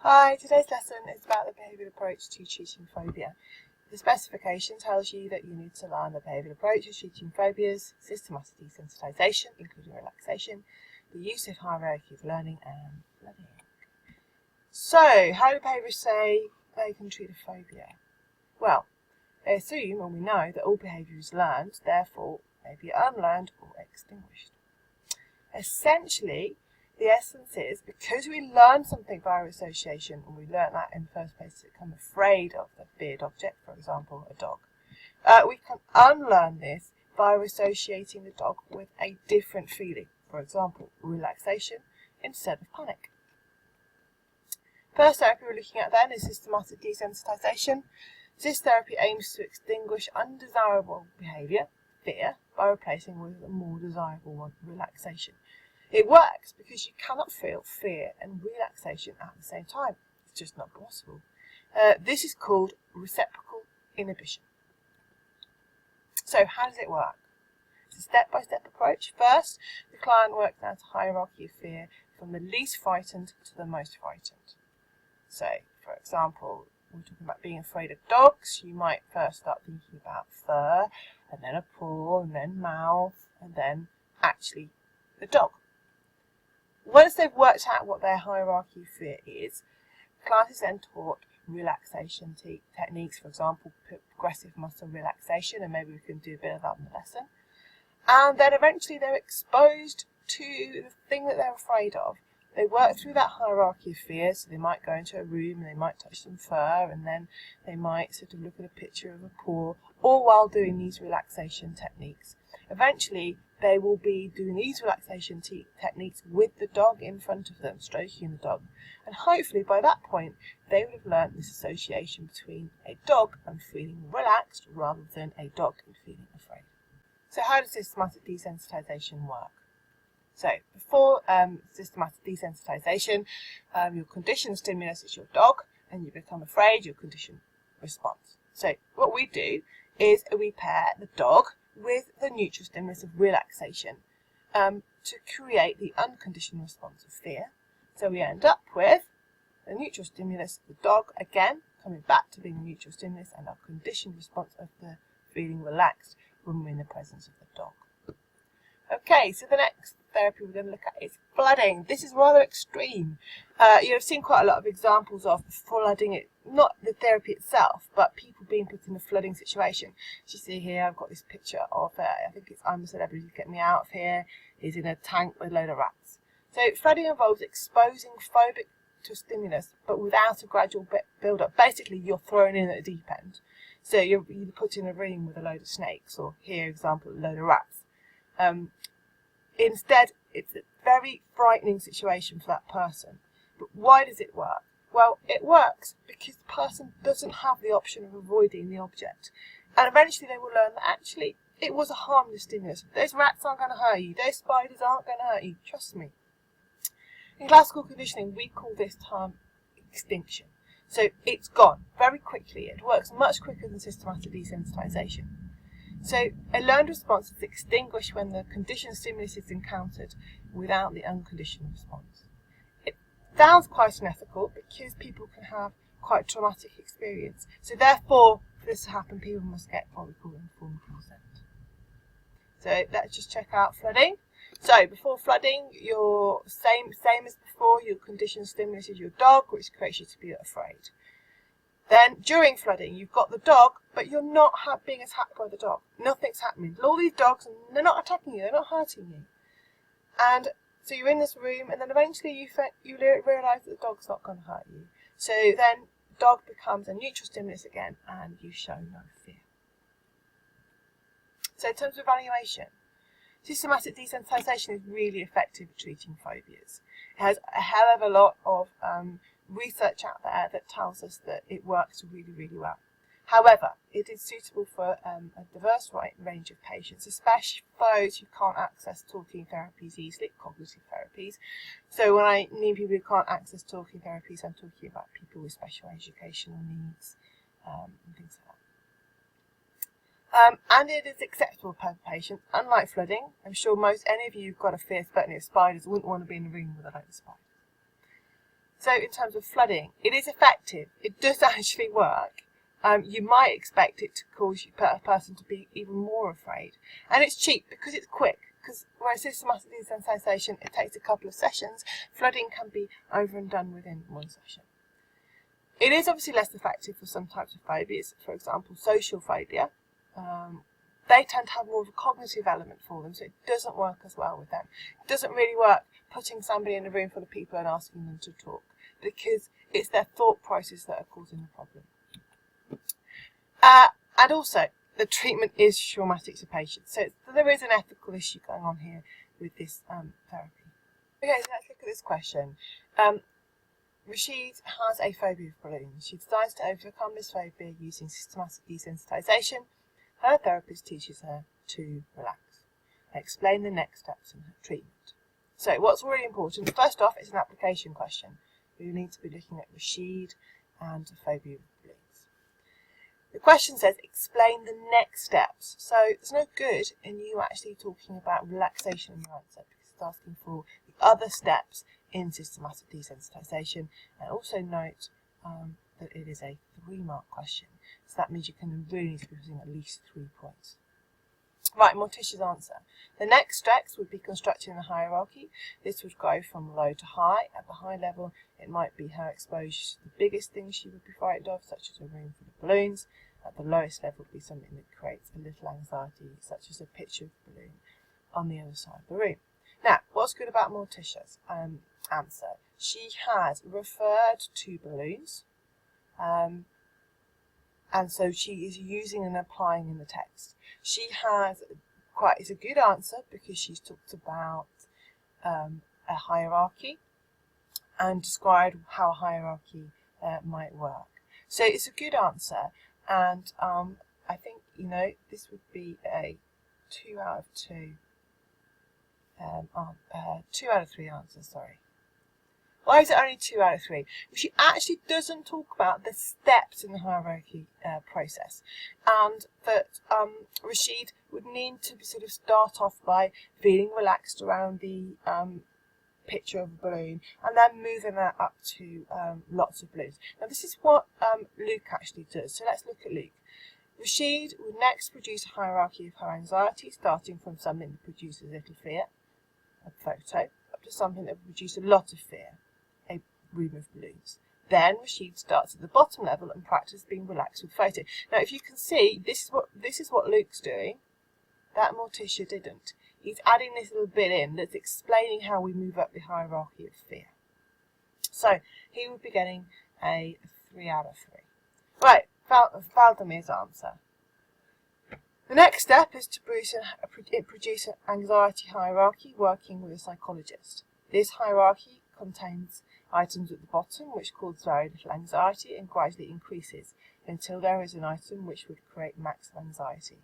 Hi, today's lesson is about the behavioural approach to treating phobia. The specification tells you that you need to learn the behavioural approach to treating phobias, systematic desensitisation, including relaxation, the use of hierarchy of learning, and flooding. So, how do behaviourists say they can treat a phobia? Well, they assume, and we know, that all behaviour is learned, therefore may be unlearned or extinguished. Essentially, the essence is, because we learn something via association, and we learn that in the first place to become afraid of the feared object, for example, a dog, we can unlearn this via associating the dog with a different feeling, for example, relaxation instead of panic. First therapy we're looking at then is systematic desensitisation. This therapy aims to extinguish undesirable behaviour, fear, by replacing with a more desirable one, relaxation. It works because you cannot feel fear and relaxation at the same time. It's just not possible. This is called reciprocal inhibition. So how does it work? It's a step-by-step approach. First, the client works out a hierarchy of fear from the least frightened to the most frightened. So, for example, we're talking about being afraid of dogs. You might first start thinking about fur, and then a paw, and then mouth, and then actually the dog. Once they've worked out what their hierarchy of fear is, the client is then taught relaxation techniques, for example, progressive muscle relaxation, and maybe we can do a bit of that in the lesson. And then eventually they're exposed to the thing that they're afraid of. They work through that hierarchy of fear, so they might go into a room and they might touch some fur, and then they might sort of look at a picture of a paw, all while doing these relaxation techniques. Eventually, they will be doing these relaxation techniques with the dog in front of them, stroking the dog. And hopefully by that point, they would have learned this association between a dog and feeling relaxed rather than a dog and feeling afraid. So how does systematic desensitisation work? So before systematic desensitisation, your conditioned stimulus is your dog, and you become afraid, your conditioned response. So what we do is we pair the dog with the neutral stimulus of relaxation to create the unconditioned response of fear. So we end up with the neutral stimulus, the dog again, coming back to being a neutral stimulus, and our conditioned response of the feeling relaxed when we're in the presence of the dog. Okay, so the next therapy we're going to look at is flooding. This is rather extreme. You've seen quite a lot of examples of flooding, not the therapy itself, but people being put in a flooding situation. As you see here, I've got this picture of, I think it's I'm a Celebrity, Get Me Out of Here. He's in a tank with a load of rats. So flooding involves exposing phobic to a stimulus, but without a gradual build-up. Basically, you're thrown in at the deep end. So you're either put in a ring with a load of snakes, or here, example, a load of rats. Instead, it's a very frightening situation for that person. But why does it work? Well, it works because the person doesn't have the option of avoiding the object. And eventually they will learn that actually it was a harmless stimulus. Those rats aren't going to hurt you. Those spiders aren't going to hurt you. Trust me. In classical conditioning, we call this term extinction. So it's gone very quickly. It works much quicker than systematic desensitisation. So a learned response is extinguished when the conditioned stimulus is encountered without the unconditioned response. It sounds quite unethical because people can have quite traumatic experience. So therefore, for this to happen, people must get what we call informed consent. So let's just check out flooding. So before flooding, you're same as before, your conditioned stimulus is your dog, which creates you to be afraid. Then, during flooding, you've got the dog, but you're not being attacked by the dog. Nothing's happening. All these dogs, and they're not attacking you, they're not hurting you. And so you're in this room, and then eventually you realise that the dog's not going to hurt you. So then, dog becomes a neutral stimulus again, and you show no fear. So in terms of evaluation, systematic desensitisation is really effective at treating phobias. It has a hell of a lot of research out there that tells us that it works really, really well. However, it is suitable for a diverse range of patients, especially for those who can't access talking therapies easily, cognitive therapies. So when I mean people who can't access talking therapies, I'm talking about people with special educational needs and things like that. And it is acceptable per patient. Unlike flooding, I'm sure any of you who've got a fear of spotting of spiders wouldn't want to be in a room with a load of spiders. So in terms of flooding, it is effective. It does actually work. You might expect it to cause a person to be even more afraid. And it's cheap because it's quick. Because whereas systematic desensitization, it takes a couple of sessions, flooding can be over and done within one session. It is obviously less effective for some types of phobias. For example, social phobia. They tend to have more of a cognitive element for them, so it doesn't work as well with them. It doesn't really work putting somebody in a room full of people and asking them to talk, because it's their thought process that are causing the problem. And also, the treatment is traumatic to patients, so there is an ethical issue going on here with this therapy. Okay, so let's look at this question. Rashid has a phobia of balloons. She decides to overcome this phobia using systematic desensitization. Her therapist teaches her to relax. Explain the next steps in her treatment. So what's really important, first off, it's an application question. We need to be looking at Rashid and a phobia of balloons. The question says, explain the next steps. So it's no good in you actually talking about relaxation in your answer, because it's asking for the other steps in systematic desensitization. And also note that it is a 3-mark question. So that means you can really need to be using at least 3 points. Right, Morticia's answer. The next steps would be constructing the hierarchy. This would go from low to high. At the high level, it might be her exposure to the biggest things she would be frightened of, such as a room full of balloons. At the lowest level would be something that creates a little anxiety, such as a picture of the balloon on the other side of the room. Now, what's good about Morticia's answer? She has referred to balloons, and so she is using and applying in the text. She has it's a good answer because she's talked about a hierarchy and described how a hierarchy might work. So it's a good answer, and I think, this would be a 2 out of 2. 2 out of 3 answers, sorry. Why is it only 2 out of 3? She actually doesn't talk about the steps in the hierarchy process, and that Rashid would need to sort of start off by feeling relaxed around the picture of a balloon, and then moving that up to lots of balloons. Now this is what Luke actually does, so let's look at Luke. Rashid would next produce a hierarchy of her anxiety, starting from something that produces little fear, a photo, up to something that would produce a lot of fear, a room of balloons. Then Rashid starts at the bottom level and practices being relaxed with photo. Now if you can see, this is what Luke's doing, that Morticia didn't. He's adding this little bit in that's explaining how we move up the hierarchy of fear. So he would be getting a 3 out of 3. Right, Valdemir's answer. The next step is to produce an anxiety hierarchy working with a psychologist. This hierarchy contains items at the bottom which cause very little anxiety and gradually increases until there is an item which would create maximum anxiety.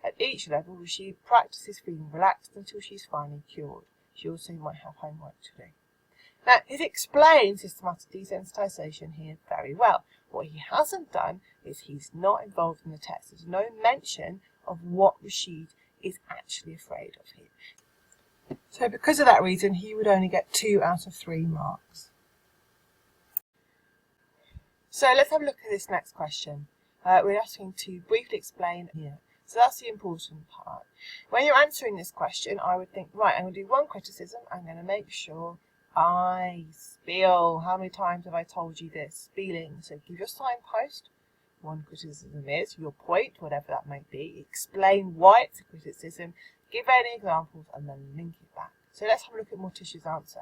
At each level, she practices feeling relaxed until she's finally cured. She also might have homework to do. Now, he's explained systematic desensitization here very well. What he hasn't done is he's not involved in the test. There's no mention of what Rashid is actually afraid of here. So because of that reason, he would only get 2 out of 3 marks. So let's have a look at this next question. We're asking to briefly explain here. So that's the important part. When you're answering this question, I would think, right, I'm going to do one criticism. I'm going to make sure I spiel. How many times have I told you this? Spieling. So give your signpost. One criticism is your point, whatever that might be. Explain why it's a criticism. Give any examples and then link it back. So let's have a look at Morticia's answer.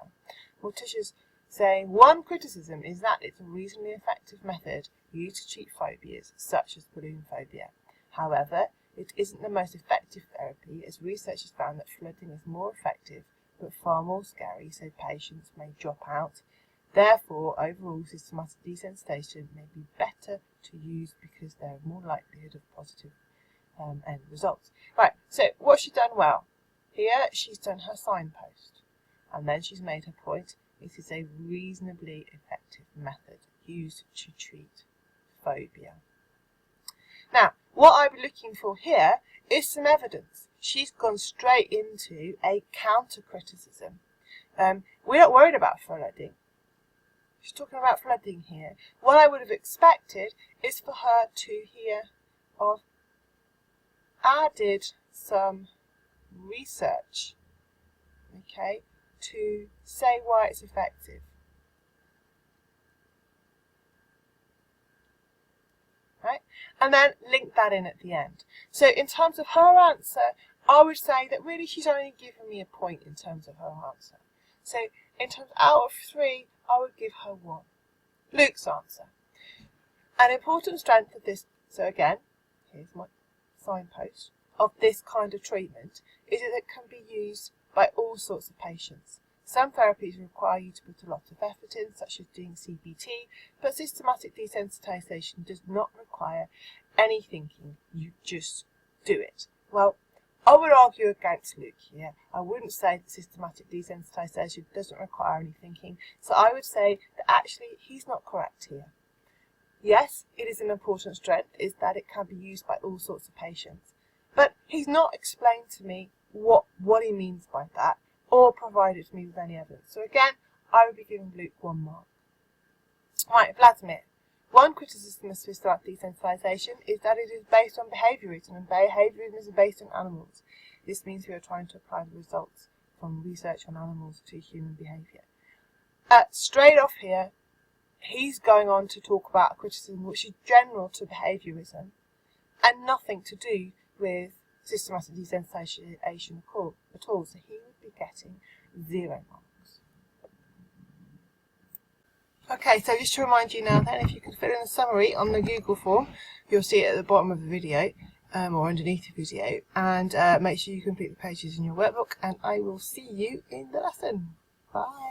Morticia's saying one criticism is that it's a reasonably effective method used to treat phobias such as balloon phobia. However, it isn't the most effective therapy, as researchers found that flooding is more effective but far more scary, so patients may drop out. Therefore, overall systematic desensitization may be better to use because there are more likelihood of positive end results. Right, so what's she done well? Here she's done her signpost, and then she's made her point. It is a reasonably effective method used to treat phobia. Now, what I'm looking for here is some evidence. She's gone straight into a counter-criticism. We're not worried about flooding. She's talking about flooding here. What I would have expected is for her to here have added some research, okay, to say why it's effective. Right? And then link that in at the end. So in terms of her answer, I would say that really she's only given me a point in terms of her answer. So in terms out of 3, I would give her 1. Luke's answer. An important strength of this, so again, here's my signpost, of this kind of treatment is that it can be used by all sorts of patients. Some therapies require you to put a lot of effort in, such as doing CBT, but systematic desensitisation does not require any thinking. You just do it. Well, I would argue against Luke here. I wouldn't say that systematic desensitisation doesn't require any thinking, so I would say that actually he's not correct here. Yes, it is an important strength, is that it can be used by all sorts of patients, but he's not explained to me what he means by that, or provided me with any evidence. So again, I would be giving Luke 1 mark. Right, Vladimir. One criticism of systematic desensitisation is that it is based on behaviourism, and behaviourism is based on animals. This means we are trying to apply the results from research on animals to human behaviour. Straight off here, he's going on to talk about a criticism which is general to behaviourism and nothing to do with systematic desensitisation at all. So he would be getting 0 marks. Okay, so just to remind you now then, if you could fill in a summary on the Google form, you'll see it at the bottom of the video, or underneath the video, and make sure you complete the pages in your workbook, and I will see you in the lesson. Bye.